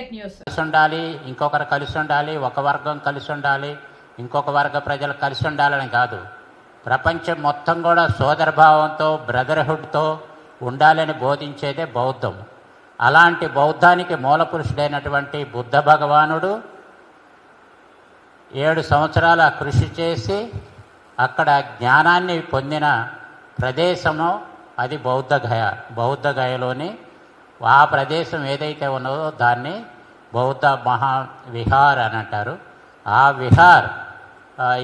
Fake news. కలిసి ఉండాలి, ఇంకొకరు కలిసి ఉండాలి, ఒక వర్గం కలిసి ఉండాలి, ఇంకొక వర్గ ప్రజలు కలిసి ఉండాలని కాదు. ప్రపంచం మొత్తం కూడా సోదరభావంతో, బ్రదర్హుడ్తో ఉండాలని బోధించేదే బౌద్ధం. అలాంటి బౌద్ధానికి మూల పురుషుడైనటువంటి బుద్ధ భగవానుడు 7 సంవత్సరాల కృషి చేసి అక్కడ జ్ఞానాన్ని పొందిన ప్రదేశము అది బౌద్ధగయలోని ఆ ప్రదేశం ఏదైతే ఉన్నదో దాన్ని బౌద్ధ మహావిహార్ అని అంటారు. ఆ విహార్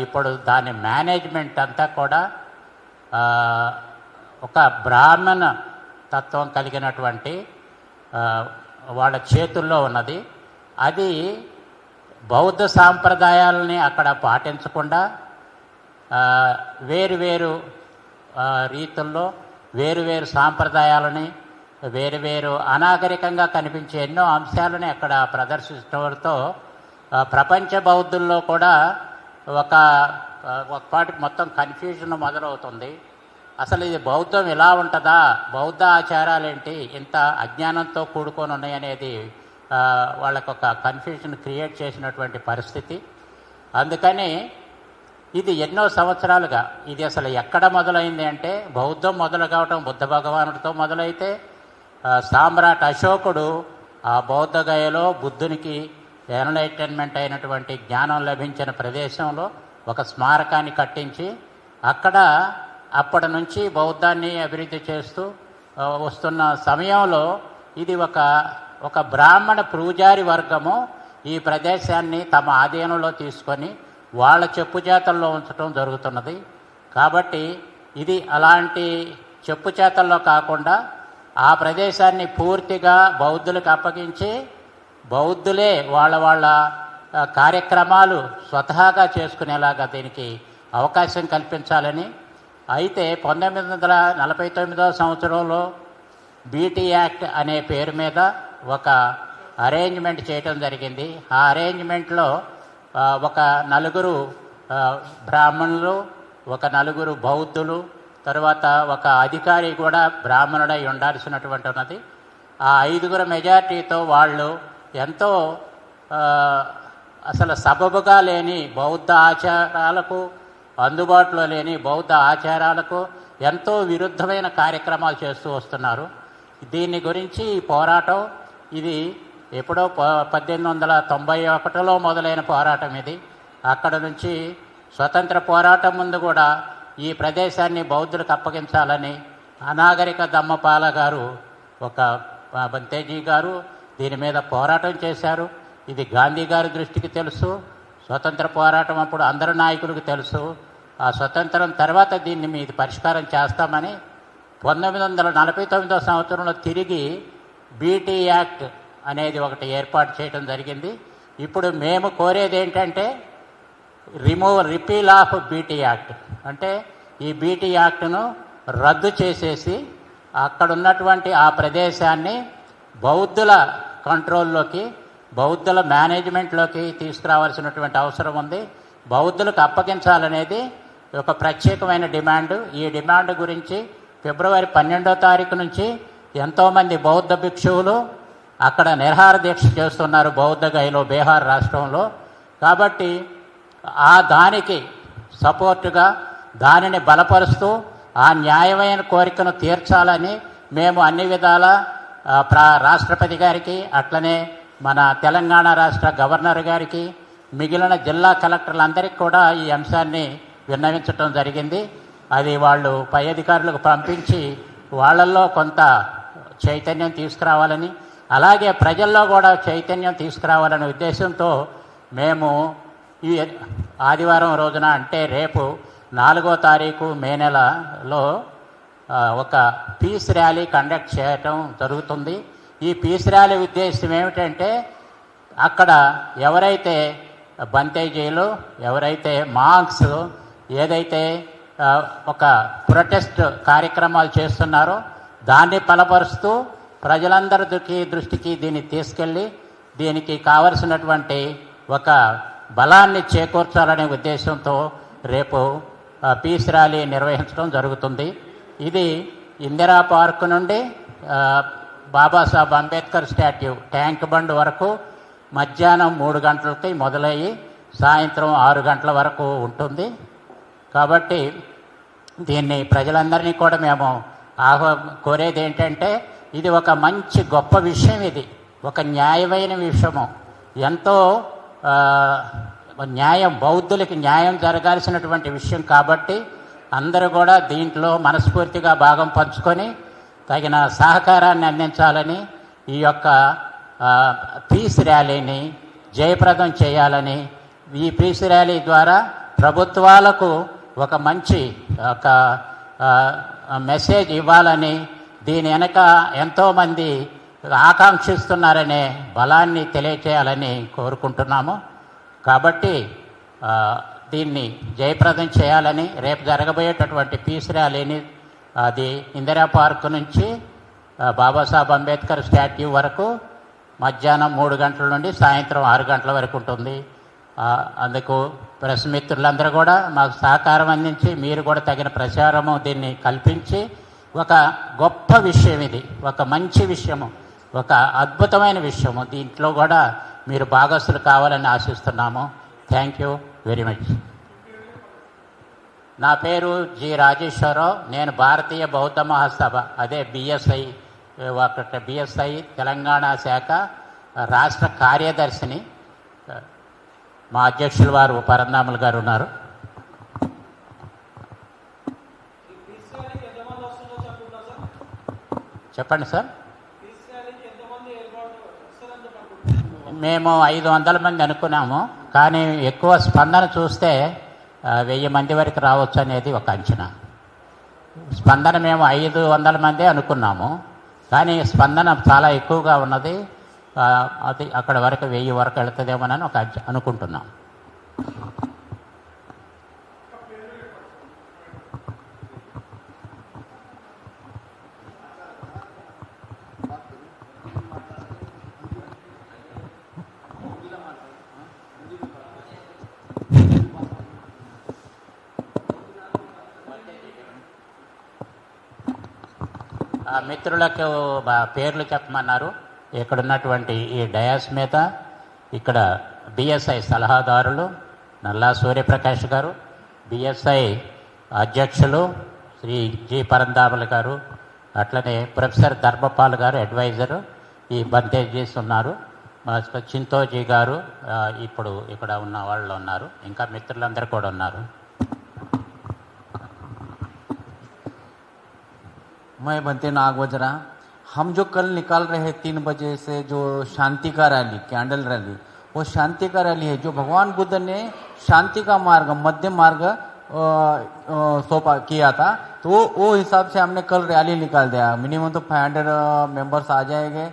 ఇప్పుడు దాని మేనేజ్మెంట్ అంతా కూడా ఒక బ్రాహ్మణ తత్వం కలిగినటువంటి వాళ్ళ చేతుల్లో ఉన్నది. అది బౌద్ధ సాంప్రదాయాలని అక్కడ పాటించకుండా వేరు రీతుల్లో వేరు సాంప్రదాయాలని వేరు అనాగరికంగా కనిపించే ఎన్నో అంశాలని అక్కడ ప్రదర్శించడంతో ప్రపంచ బౌద్ధుల్లో కూడా ఒకపాటికి మొత్తం కన్ఫ్యూజన్ మొదలవుతుంది. అసలు ఇది బౌద్ధం ఇలా ఉంటుందా, బౌద్ధ ఆచారాలేంటి ఇంత అజ్ఞానంతో కూడుకొని ఉన్నాయనేది వాళ్ళకు ఒక కన్ఫ్యూజన్ క్రియేట్ చేసినటువంటి పరిస్థితి. అందుకని ఇది ఎన్నో సంవత్సరాలుగా ఇది అసలు ఎక్కడ మొదలైంది అంటే బౌద్ధం మొదలు కావటం బుద్ధ భగవానుడితో మొదలైతే సామ్రాట్ అశోకుడు ఆ బౌద్ధగయలో బుద్ధునికి ఎన్లైటన్మెంట్ అయినటువంటి జ్ఞానం లభించిన ప్రదేశంలో ఒక స్మారకాన్ని కట్టించి అక్కడ అప్పటి నుంచి బౌద్ధాన్ని అభివృద్ధి చేస్తూ వస్తున్న సమయంలో ఇది ఒక బ్రాహ్మణ పూజారి వర్గము ఈ ప్రదేశాన్ని తమ ఆధీనంలో తీసుకొని వాళ్ళ చెప్పుచేతల్లో ఉంచడం జరుగుతున్నది. కాబట్టి ఇది అలాంటి చెప్పుచేతల్లో కాకుండా ఆ ప్రదేశాన్ని పూర్తిగా బౌద్ధులకు అప్పగించి బౌద్ధులే వాళ్ళ కార్యక్రమాలు స్వతహాగా చేసుకునేలాగా దీనికి అవకాశం కల్పించాలని. అయితే 1949వ సంవత్సరంలో బీటీ యాక్ట్ అనే పేరు మీద ఒక అరేంజ్మెంట్ చేయటం జరిగింది. ఆ అరేంజ్మెంట్లో ఒక 4 బ్రాహ్మణులు, ఒక 4 బౌద్ధులు, తర్వాత ఒక అధికారి కూడా బ్రాహ్మణుడై ఉండాల్సినటువంటి ఉన్నది. ఆ 5 మెజార్టీతో వాళ్ళు ఎంతో అసలు సబబుగా లేని బౌద్ధ ఆచారాలకు అందుబాటులో లేని బౌద్ధ ఆచారాలకు ఎంతో విరుద్ధమైన కార్యక్రమాలు చేస్తూ వస్తున్నారు. దీని గురించి ఈ పోరాటం ఇది ఎప్పుడో 1891లో మొదలైన పోరాటం ఇది. అక్కడ నుంచి స్వతంత్ర పోరాటం ముందు కూడా ఈ ప్రదేశాన్ని బౌద్ధులకు అప్పగించాలని అనాగరిక దమ్మపాల గారు ఒక బంతేజీ గారు దీని మీద పోరాటం చేశారు. ఇది గాంధీ గారి దృష్టికి తెలుసు, స్వతంత్ర పోరాటం అప్పుడు అందరు నాయకులకు తెలుసు. ఆ స్వతంత్రం తర్వాత దీన్ని మీది పరిష్కారం చేస్తామని 1949వ సంవత్సరంలో తిరిగి బీటీ యాక్ట్ అనేది ఒకటి ఏర్పాటు చేయడం జరిగింది. ఇప్పుడు మేము కోరేది ఏంటంటే రిపీల్ ఆఫ్ బీటీ యాక్ట్, అంటే ఈ బీటీ యాక్ట్ను రద్దు చేసేసి అక్కడ ఉన్నటువంటి ఆ ప్రదేశాన్ని బౌద్ధుల కంట్రోల్లోకి బౌద్ధుల మేనేజ్మెంట్లోకి తీసుకురావాల్సినటువంటి అవసరం ఉంది. బౌద్ధులకు అప్పగించాలనేది ఒక ప్రత్యేకమైన డిమాండ్. ఈ డిమాండ్ గురించి ఫిబ్రవరి 12వ తారీఖు నుంచి ఎంతోమంది బౌద్ధ భిక్షువులు అక్కడ నిరాహార దీక్ష చేస్తున్నారు బౌద్ధగయలో, బీహార్ రాష్ట్రంలో. కాబట్టి దానికి సపోర్టుగా దానిని బలపరుస్తూ ఆ న్యాయమైన కోరికను తీర్చాలని మేము అన్ని విధాల రాష్ట్రపతి గారికి, అట్లనే మన తెలంగాణ రాష్ట్ర గవర్నర్ గారికి, మిగిలిన జిల్లా కలెక్టర్లందరికీ కూడా ఈ అంశాన్ని విన్నవించడం జరిగింది. అది వాళ్ళు పై అధికారులకు పంపించి వాళ్ళల్లో కొంత చైతన్యం తీసుకురావాలని, అలాగే ప్రజల్లో కూడా చైతన్యం తీసుకురావాలనే ఉద్దేశంతో మేము ఈ ఆదివారం రోజున అంటే రేపు 4వ తారీఖు మే నెలలో ఒక పీస్ ర్యాలీ కండక్ట్ చేయటం జరుగుతుంది. ఈ పీస్ ర్యాలీ ఉద్దేశం ఏమిటంటే అక్కడ ఎవరైతే బంతేజీలు, ఎవరైతే మాంక్స్ ఏదైతే ఒక ప్రొటెస్ట్ కార్యక్రమాలు చేస్తున్నారో దాన్ని బలపరుస్తూ ప్రజలందరి దృష్టికి దీన్ని తీసుకెళ్ళి దీనికి కావలసినటువంటి ఒక బలాన్ని చేకూర్చాలనే ఉద్దేశంతో రేపు పీస్ ర్యాలీ నిర్వహించడం జరుగుతుంది. ఇది ఇందిరా పార్క్ నుండి Babasaheb Ambedkar statue tank bund వరకు మధ్యాహ్నం 3 గంటలకి మొదలయ్యి సాయంత్రం 6 గంటల వరకు ఉంటుంది. కాబట్టి దీన్ని ప్రజలందరినీ కూడా మేము కోరేది ఏంటంటే, ఇది ఒక మంచి గొప్ప విషయం, ఇది ఒక న్యాయమైన విషయము, ఎంతో న్యాయం, బౌద్ధులకి న్యాయం జరగాల్సినటువంటి విషయం. కాబట్టి అందరూ కూడా దీంట్లో మనస్ఫూర్తిగా భాగం పంచుకొని తగిన సహకారాన్ని అందించాలని, ఈ యొక్క పీస్ ర్యాలీని జయప్రదం చేయాలని, ఈ పీస్ ర్యాలీ ద్వారా ప్రభుత్వాలకు ఒక మంచి ఒక మెసేజ్ ఇవ్వాలని, దీని వెనక ఎంతోమంది ఆకాంక్షిస్తున్నారనే బలాన్ని తెలియచేయాలని కోరుకుంటున్నాము. కాబట్టి దీన్ని జయప్రదం చేయాలని, రేపు జరగబోయేటటువంటి పీస్ ర్యాలీని అది ఇందిరా పార్క్ నుంచి బాబాసాహెబ్ అంబేద్కర్ స్టాట్యూ వరకు మధ్యాహ్నం 3 గంటల నుండి సాయంత్రం 6 గంటల వరకు ఉంటుంది. అందుకు ప్రెస్ మిత్రులందరూ కూడా మాకు సహకారం అందించి, మీరు కూడా తగిన ప్రచారము దీన్ని కల్పించి, ఒక గొప్ప విషయం ఇది, ఒక మంచి విషయము, ఒక అద్భుతమైన విషయము, దీంట్లో కూడా మీరు భాగస్తులు కావాలని ఆశిస్తున్నాము. Thank you very much. నా పేరు జి రాజేశ్వరరావు. నేను భారతీయ బౌద్ధ మహాసభ, అదే బిఎస్ఐ తెలంగాణ శాఖ రాష్ట్ర కార్యదర్శిని. మా అధ్యక్షులు వారు పరంధాములు గారు ఉన్నారు. చెప్పండి సార్. మేము 500 మంది అనుకున్నాము, కానీ ఎక్కువ స్పందన చూస్తే 1000 మంది వరకు రావచ్చు అనేది ఒక అంచనా. స్పందన మేము 500 మందే అనుకున్నాము, కానీ స్పందన చాలా ఎక్కువగా ఉన్నది. అది అక్కడ వరకు 1000 వరకు వెళుతుందేమోనని ఒక అనుకుంటున్నాం. మిత్రులకు పేర్లు చెప్పమన్నారు. ఇక్కడ ఉన్నటువంటి ఈ డయాస్ మీద ఇక్కడ బిఎస్ఐ సలహాదారులు నల్లా సూర్యప్రకాష్ గారు, బిఎస్ఐ అధ్యక్షులు శ్రీ జి పరంధాములు గారు, అట్లనే ప్రొఫెసర్ ధర్మపాల్ గారు అడ్వైజరు, ఈ బంతేజీస్ ఉన్నారు, చింతోజీ గారు ఇప్పుడు ఇక్కడ ఉన్న వాళ్ళు ఉన్నారు, ఇంకా మిత్రులందరూ కూడా ఉన్నారు. मैं बंते नागवजरा। हम जो कल निकाल रहे 3 बजे से जो शांति का रैली, कैंडल रैली, वो शांति का रैली है जो भगवान बुद्ध ने शांति का मार्ग, मध्य मार्ग सौंपा किया था। तो वो हिसाब से हमने कल रैली निकाल दिया। मिनिमम तो 500 मेंबर्स आ जाएंगे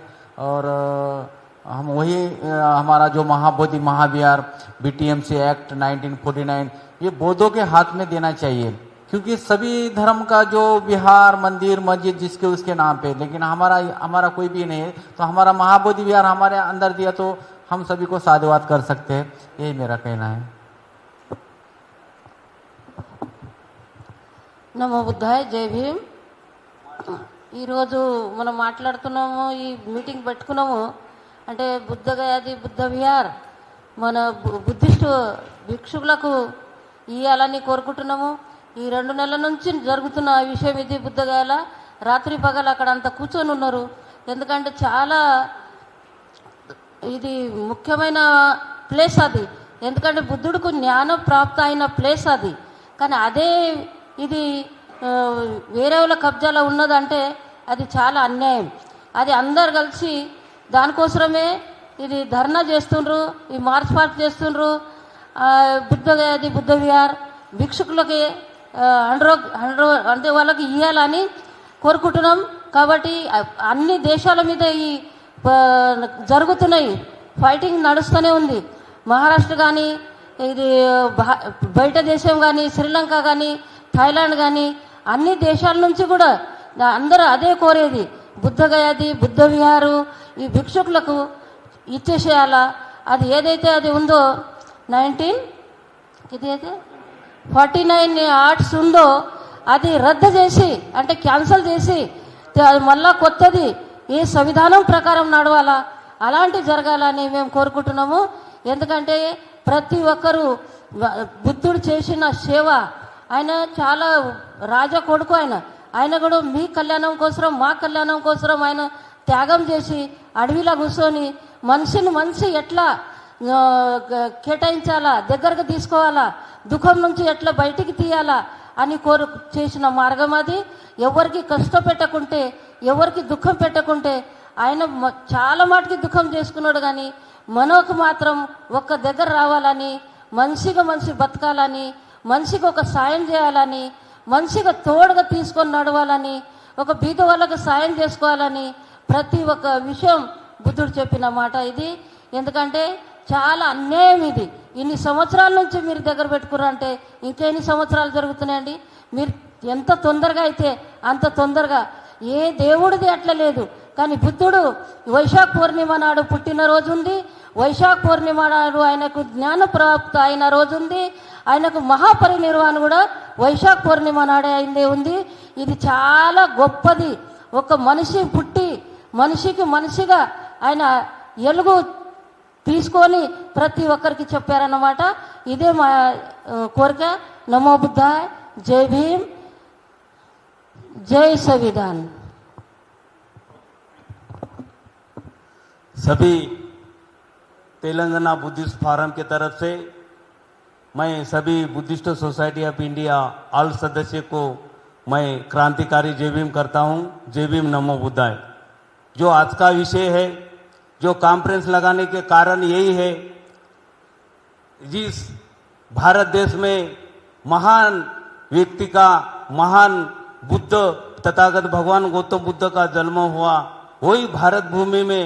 और हम वही हमारा जो महाबोधि महाविहार बीटीएमसी एक्ट 1949 ये बौद्धों के हाथ में देना चाहिए, क्योंकि सभी धर्म का जो विहार मंदिर मस्जिद जिसके उसके नाम पे, लेकिन हमारा कोई भी नहीं है। तो हमारा महाबोधि विहार हमारे अंदर दिया तो हम सभी को साधुवाद कर सकते हैं, यही मेरा कहना है। నమో బుద్ధాయ, జై భీమ్. ఈరోజు మనం మాట్లాడుతున్నాము, ఈ మీటింగ్ పెట్టుకున్నాము అంటే బుద్ధగయాది బుద్ధ విహార్ మన బుద్ధిస్టు భిక్షువులకు ఇవ్వాలని కోరుకుంటున్నాము. ఈ 2 నెలల నుంచి జరుగుతున్న విషయం ఇది. బుద్ధగయాల రాత్రి పగలు అక్కడ అంతా కూర్చొని ఉన్నారు, ఎందుకంటే చాలా ఇది ముఖ్యమైన ప్లేస్ అది, ఎందుకంటే బుద్ధుడికి జ్ఞానం ప్రాప్త అయిన ప్లేస్ అది. కానీ అదే ఇది వేరే వాళ్ళ కబ్జాలో ఉన్నదంటే అది చాలా అన్యాయం. అది అందరు కలిసి దానికోసమే ఇది ధర్నా చేస్తుండ్రు, ఈ మార్చ్ పార్ట్ చేస్తుండ్రు. బుద్ధగయాది బుద్ధ విహార్ భిక్షుకులకి 100 అంటే వాళ్ళకి ఇవ్వాలని కోరుకుంటున్నాం. కాబట్టి అన్ని దేశాల మీద ఈ జరుగుతున్నాయి, ఫైటింగ్ నడుస్తూనే ఉంది. మహారాష్ట్ర కానీ, ఇది బయట దేశం కానీ, శ్రీలంక కానీ, థాయిలాండ్ కానీ అన్ని దేశాల నుంచి కూడా అందరూ అదే కోరేది, బుద్ధగయాది బుద్ధ విహారు ఈ భిక్షుకులకు ఇచ్చేసేయాలా. అది ఏదైతే అది ఉందో 1949 ఆర్ట్స్ ఉందో అది రద్దు చేసి, అంటే క్యాన్సల్ చేసి మళ్ళా కొత్తది ఏ సంవిధానం ప్రకారం నడవాలా అలాంటి జరగాలని మేము కోరుకుంటున్నాము. ఎందుకంటే ప్రతి ఒక్కరూ బుద్ధుడు చేసిన సేవ, ఆయన చాలా రాజా కొడుకు, ఆయన కూడా మీ కళ్యాణం కోసం మా కళ్యాణం కోసం ఆయన త్యాగం చేసి అడవిలో కూర్చొని మనిషి ఎట్లా కేటాయించాలా, దగ్గరకు తీసుకోవాలా, దుఃఖం నుంచి ఎట్లా బయటికి తీయాలా అని చేసిన మార్గం అది. ఎవరికి కష్టపెట్టకుంటే, ఎవరికి దుఃఖం పెట్టకుంటే, ఆయన చాలా మాటకి దుఃఖం చేసుకున్నాడు. కానీ మనకు మాత్రం ఒక్క దగ్గర రావాలని, మనిషి బతకాలని, మనిషికి ఒక సాయం చేయాలని, మనిషిగా తోడుగా తీసుకొని నడవాలని, ఒక బీద వాళ్ళకు సాయం చేసుకోవాలని ప్రతి ఒక్క విషయం బుద్ధుడు చెప్పిన మాట ఇది. ఎందుకంటే చాలా అన్యాయం ఇది. ఇన్ని సంవత్సరాల నుంచి మీరు దగ్గర పెట్టుకున్నారంటే ఇంకెన్ని సంవత్సరాలు జరుగుతున్నాయండి? మీరు ఎంత తొందరగా అయితే అంత తొందరగా, ఏ దేవుడిది అట్లా లేదు. కానీ బుద్ధుడు వైశాఖ పూర్ణిమ నాడు పుట్టినరోజు ఉంది. వైశాఖ పూర్ణిమ నాడు ఆయనకు జ్ఞాన ప్రాప్తి అయిన రోజు ఉంది. ఆయనకు మహాపరినిర్వాణ కూడా వైశాఖ పూర్ణిమ నాడే అయిందే ఉంది. ఇది చాలా గొప్పది. ఒక మనిషి పుట్టి మనిషిగా ఆయన ఎలుగు తీసుకొని ప్రతి ఒక్కరికి చెప్పారన్నమాట. ఇదే మా కోరిక. నమో బుద్ధాయ్, జై భీమ్, जय संविधान। सभी तेलंगाना बुद्धिस्ट फोरम की तरफ से मैं सभी Buddhist society of India all सदस्य को मैं क्रांतिकारी जय भीम करता हूं। जय भीम, नमो बुद्धाय। जो आज का विषय है, जो कॉन्फ्रेंस लगाने के कारण यही है, जिस भारत देश में महान व्यक्ति का, महान बुद्ध तथागत भगवान गौतम बुद्ध का जन्म हुआ, वही भारत भूमि में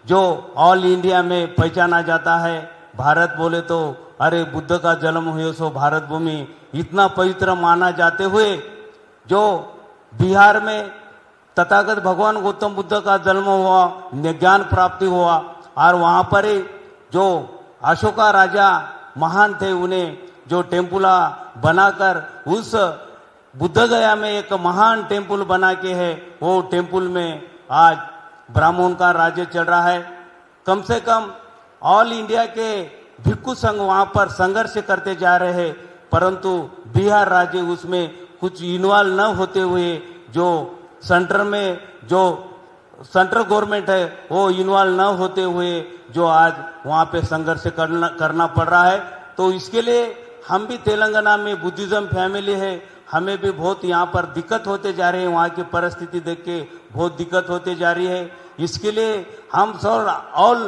जो ऑल इंडिया में पहचाना जाता है। भारत बोले तो अरे बुद्ध का जन्म हुए सो भारत भूमि इतना पवित्र माना जाते हुए, जो बिहार में तथागत भगवान गौतम बुद्ध का जन्म हुआ, ज्ञान प्राप्ति हुआ, और वहाँ पर ही जो अशोका राजा महान थे, उन्हें जो टेम्पुला बनाकर उस बुद्ध गया में एक महान टेम्पल बना के है, वो टेम्पल में आज ब्राह्मण का राज्य चल रहा है। कम से कम ऑल इंडिया के भिक्खु संघ वहां पर संघर्ष करते जा रहे हैं, परंतु बिहार राज्य उसमें कुछ इन्वॉल्व न होते हुए, जो सेंटर में जो सेंट्रल गवर्नमेंट है वो इन्वॉल्व न होते हुए, जो आज वहां पे संघर्ष करना पड़ रहा है। तो इसके लिए हम भी तेलंगाना में बुद्धिज्म फैमिली है, हमें भी बहुत यहाँ पर दिक्कत होते जा रही है। वहाँ की परिस्थिति देख के बहुत दिक्कत होते जा रही है। इसके लिए हम सब ऑल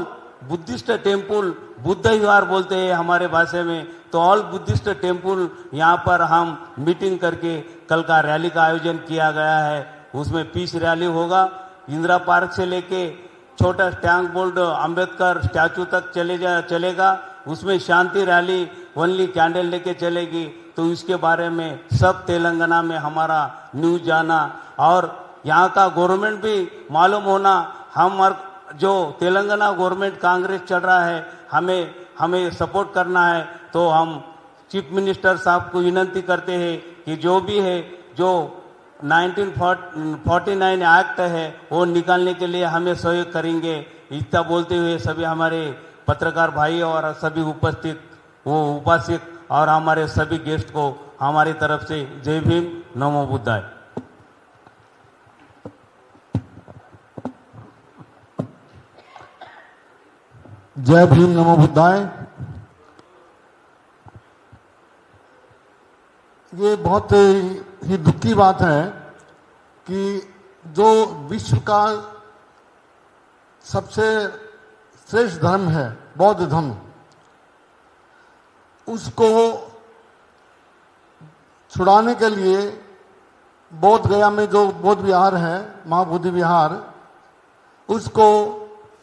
बुद्धिस्ट टेम्पल, बुद्ध विहार बोलते हैं हमारे भाषा में, तो ऑल बुद्धिस्ट टेम्पल यहाँ पर हम मीटिंग करके कल का रैली का आयोजन किया गया है। उसमें पीस रैली होगा, इंदिरा पार्क से लेके छोटा टैंक बोल्ड अंबेडकर स्टैचू तक चलेगा। उसमें शांति रैली ओनली कैंडल लेके चलेगी। तो इसके बारे में सब तेलंगाना में हमारा न्यूज जाना और यहाँ का गवर्नमेंट भी मालूम होना। हम जो तेलंगाना गवर्नमेंट कांग्रेस चल रहा है, हमें सपोर्ट करना है। तो हम चीफ मिनिस्टर साहब को विनती करते हैं कि जो भी है, जो 1949 एक्ट है वो निकालने के लिए हमें सहयोग करेंगे। इतना बोलते हुए सभी हमारे पत्रकार भाई और सभी उपासित और हमारे सभी गेस्ट को हमारी तरफ से जय भीम, नमो बुद्धाय। जय भीम, नमो बुद्धाय। ये बहुत ही दुख की बात है कि जो विश्व का सबसे श्रेष्ठ धर्म है, बौद्ध धर्म, उसको छुड़ाने के लिए बोध गया में जो बौद्ध विहार है, महाबोधि विहार, उसको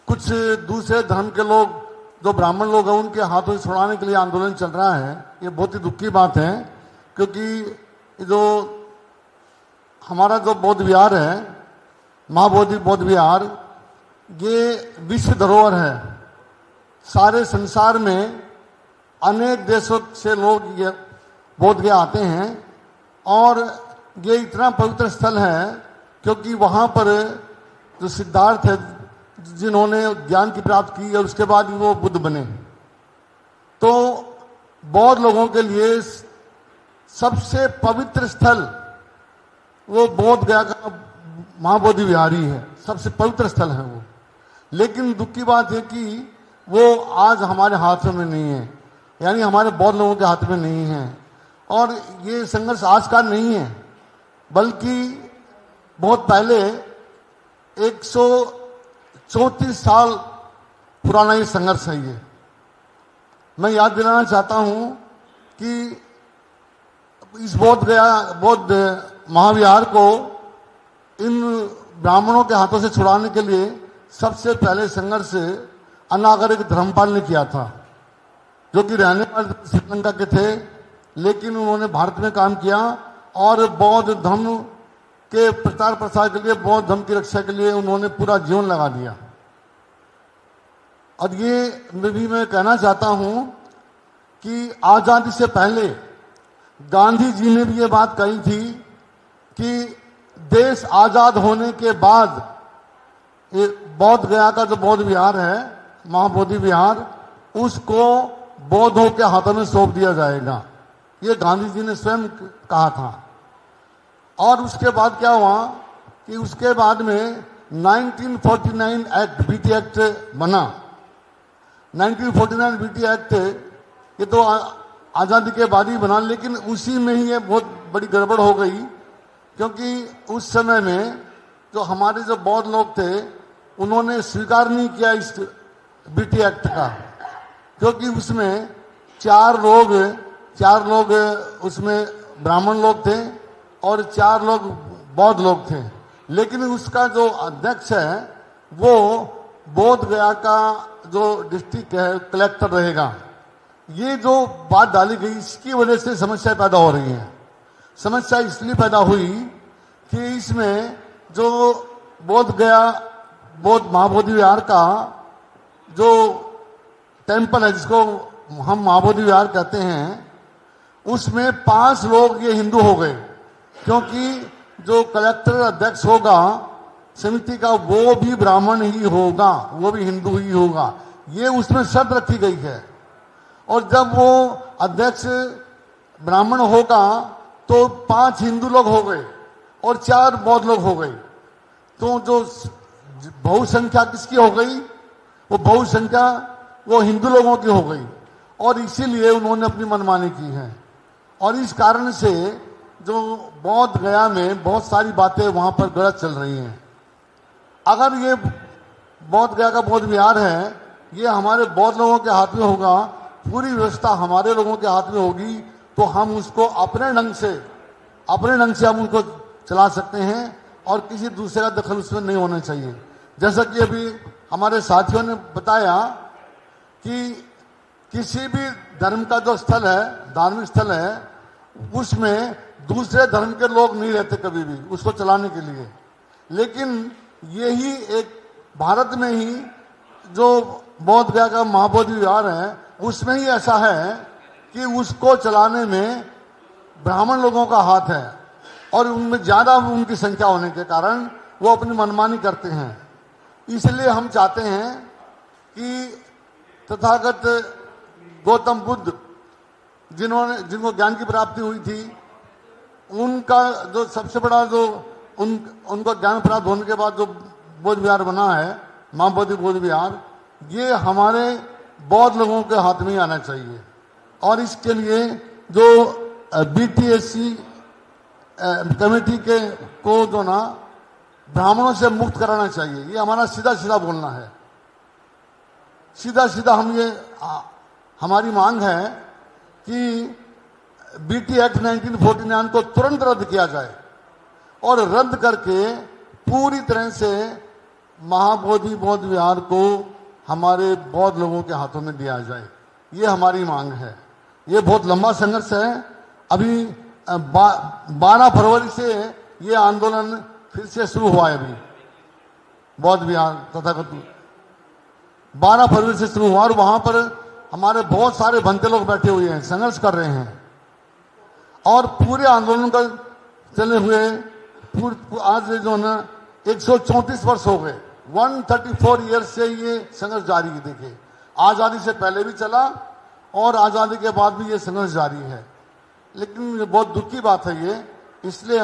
कुछ दूसरे धर्म के लोग, जो ब्राह्मण लोग हैं, उनके हाथों से छुड़ाने के लिए आंदोलन चल रहा है। ये बहुत ही दुख की बात है, क्योंकि जो हमारा जो बौद्ध विहार है, महाबोधि बौद्ध विहार, ये विश्व धरोहर है। सारे संसार में अनेक देशों से लोग ये बोध गया आते हैं और ये इतना पवित्र स्थल है क्योंकि वहाँ पर जो सिद्धार्थ है, जिन्होंने ज्ञान की प्राप्त की और उसके बाद वो बुद्ध बने। तो बौद्ध लोगों के लिए सबसे पवित्र स्थल वो बोध गया का महाबोधि विहार ही है, सबसे पवित्र स्थल है वो। लेकिन दुख की बात है कि वो आज हमारे हाथों में नहीं है, यानी हमारे बौद्ध लोगों के हाथ में नहीं है। और ये संघर्ष आज का नहीं है, बल्कि बहुत पहले 134 साल पुराना ये संघर्ष है। ये मैं याद दिलाना चाहता हूं कि इस बौद्ध महाविहार को इन ब्राह्मणों के हाथों से छुड़ाने के लिए सबसे पहले संघर्ष अनागरिक धर्मपाल ने किया था, जो कि रहने वाले श्रीलंका के थे, लेकिन उन्होंने भारत में काम किया और बौद्ध धर्म के प्रचार प्रसार के लिए, बौद्ध धर्म की रक्षा के लिए उन्होंने पूरा जीवन लगा दिया। और ये मैं कहना चाहता हूं कि आजादी से पहले गांधी जी ने भी ये बात कही थी कि देश आजाद होने के बाद ये बौद्ध गया का जो बौद्ध विहार है, महाबोधि विहार, उसको बौद्धों के हाथों में सौंप दिया जाएगा। ये गांधी जी ने स्वयं कहा था। और उसके बाद क्या हुआ कि उसके बाद में 1949 एक्ट, बीटी एक्ट बना। 1949 बीटी एक्ट ये तो आजादी के बाद ही बना, लेकिन उसी में ही ये बहुत बड़ी गड़बड़ हो गई, क्योंकि उस समय में जो हमारे जो बौद्ध लोग थे उन्होंने स्वीकार नहीं किया इस बीटी एक्ट का, क्योंकि उसमें चार लोग उसमें ब्राह्मण लोग थे और 4 लोग बौद्ध लोग थे। लेकिन उसका जो अध्यक्ष है वो बोध गया का जो डिस्ट्रिक्ट है कलेक्टर रहेगा। ये जो बात डाली गई, इसकी वजह से समस्या पैदा हो रही है। समस्या इसलिए पैदा हुई कि इसमें जो बोध गया बौद्ध महाबोधि विहार का जो टेम्पल है, जिसको हम महाबोधि विहार कहते हैं, उसमें 5 लोग ये हिंदू हो गए, क्योंकि जो कलेक्टर अध्यक्ष होगा समिति का वो भी ब्राह्मण ही होगा, वो भी हिंदू ही होगा। ये उसमें शर्त रखी गई है। और जब वो अध्यक्ष ब्राह्मण होगा तो 5 हिंदू लोग हो गए और 4 बौद्ध लोग हो गए। तो जो बहुसंख्या किसकी हो गई? वो बहुसंख्या वो हिंदू लोगों की हो गई, और इसीलिए उन्होंने अपनी मनमानी की है। और इस कारण से जो बौद्ध गया में बहुत सारी बातें वहां पर गलत चल रही हैं। अगर ये बौद्ध गया का बौद्ध विहार है, ये हमारे बौद्ध लोगों के हाथ में होगा, पूरी व्यवस्था हमारे लोगों के हाथ में होगी, तो हम उसको अपने ढंग से हम उनको चला सकते हैं और किसी दूसरे का दखल उसमें नहीं होना चाहिए। जैसा कि अभी हमारे साथियों ने बताया कि किसी भी धर्म का जो स्थल है, धार्मिक स्थल है, उसमें दूसरे धर्म के लोग नहीं रहते कभी भी उसको चलाने के लिए। लेकिन यही एक भारत में ही जो बौद्ध गया का महाबोधि विहार है, उसमें ही ऐसा है कि उसको चलाने में ब्राह्मण लोगों का हाथ है, और उनमें ज्यादा उनकी संख्या होने के कारण वो अपनी मनमानी करते हैं। इसलिए हम चाहते हैं कि तथागत गौतम बुद्ध जिनको ज्ञान की प्राप्ति हुई थी, उनका जो सबसे बड़ा जो उनको ज्ञान प्राप्त होने के बाद जो बौद्ध विहार बना है, महाबोधि बौद्ध विहार, ये हमारे बौद्ध लोगों के हाथ में ही आना चाहिए। और इसके लिए जो बीटीएससी कमेटी के को जो ना ब्राह्मणों से मुक्त कराना चाहिए, ये हमारा सीधा सीधा बोलना है। सीधा सीधा हमारी मांग है कि बीटी एक्ट 1949 को तुरंत रद्द किया जाए, और रद्द करके पूरी तरह से महाबोधि बौद्ध विहार को हमारे बौद्ध लोगों के हाथों में दिया जाए। ये हमारी मांग है। ये बहुत लंबा संघर्ष है। अभी 12 फरवरी से ये आंदोलन फिर से शुरू हुआ है। अभी बौद्ध विहार तथागत 12 फरवरी से शुरू हुआ, और वहां पर हमारे बहुत सारे भंते लोग बैठे हुए हैं, संघर्ष कर रहे हैं। और पूरे आंदोलन का चले हुए आज जो ना 134 वर्ष हो गए 134 ईयर से ये संघर्ष जारी है। देखिए, आज़ादी से पहले भी चला और आज़ादी के बाद भी ये संघर्ष जारी है। लेकिन ये बहुत दुख की बात है ये, इसलिए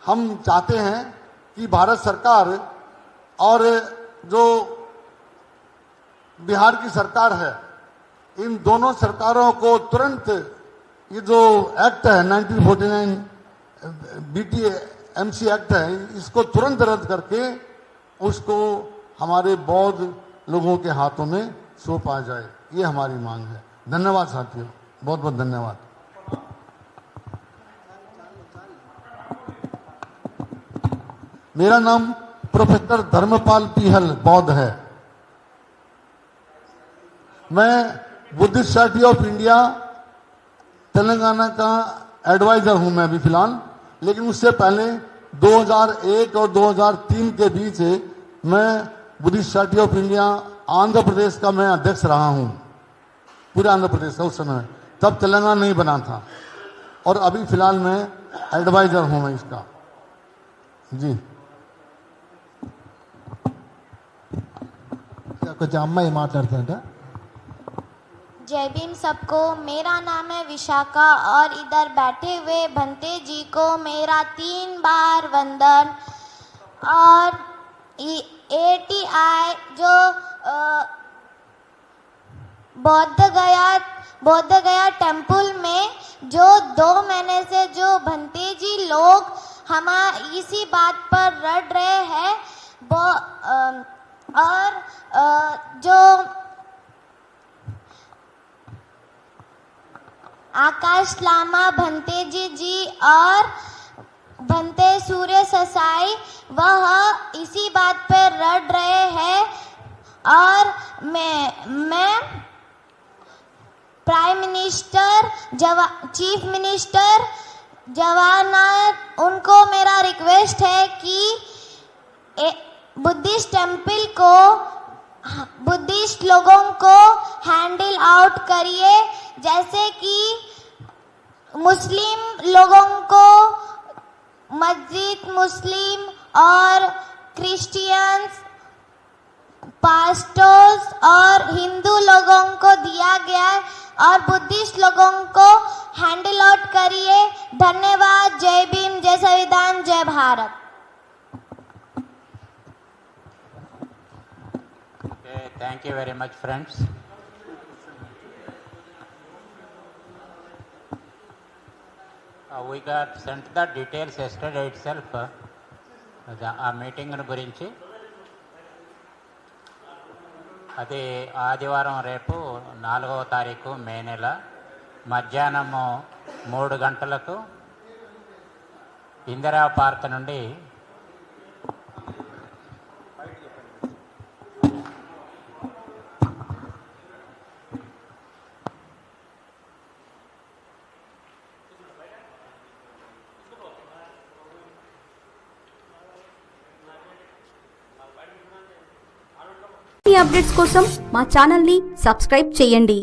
हम चाहते हैं कि भारत सरकार और जो बिहार की सरकार है, इन दोनों सरकारों को तुरंत ये जो एक्ट है 1949 BT-MC एक्ट है, इसको तुरंत रद्द करके उसको हमारे बौद्ध लोगों के हाथों में सौंपा जाए, ये हमारी मांग है। धन्यवाद साथियों, बहुत बहुत धन्यवाद। मेरा नाम प्रोफेसर धर्मपाल पीहल बौद्ध है। मैं Buddhist society of India Telangana का एडवाइजर हूं मैं अभी फिलहाल, लेकिन उससे पहले 2001 और 2003 के बीच मैं Buddhist society of India Andhra Pradesh का मैं अध्यक्ष रहा हूं, पूरे आंध्र प्रदेश का। उस समय तब तेलंगाना नहीं बना था, और अभी फिलहाल मैं एडवाइजर हूं मैं इसका। जी కొంచెం అమ్మాయి మాట్లాడుతుంట। जय भीम सबको। मेरा नाम है विशाखा और इधर बैठे हुए भंते जी को मेरा 3 बार वंदन। और ATI जो बौद्ध गया टेम्पल में जो 2 महीने से जो भंते जी लोग हम इसी बात पर लड़ रहे हैं, और जो आकाश लामा भंते जी और भंते सूर्य ससाई वह इसी बात पर लड़ रहे हैं। और मैं prime minister chief minister Jawaharlal उनको मेरा रिक्वेस्ट है कि बुद्धिस्ट टेम्पल को बुद्धिस्ट लोगों को हैंडल आउट करिए, जैसे कि मुस्लिम लोगों को मस्जिद, मुस्लिम और क्रिश्चियंस पास्टर्स और हिंदू लोगों को दिया गया है, और बुद्धिस्ट लोगों को हैंडल आउट करिए। धन्यवाद। जय भीम, जय संविधान, जय Bharat. Thank you very much, friends. We got sent the details yesterday itself. ఆ మీటింగ్ గురించి అది ఆదివారం రేపు 4వ తారీఖు మే నెల మధ్యాహ్నము 3 గంటలకు ఇందిరా పార్క్ నుండి అప్డేట్స్ కోసం మా ఛానల్ ని సబ్స్క్రైబ్ చేయండి।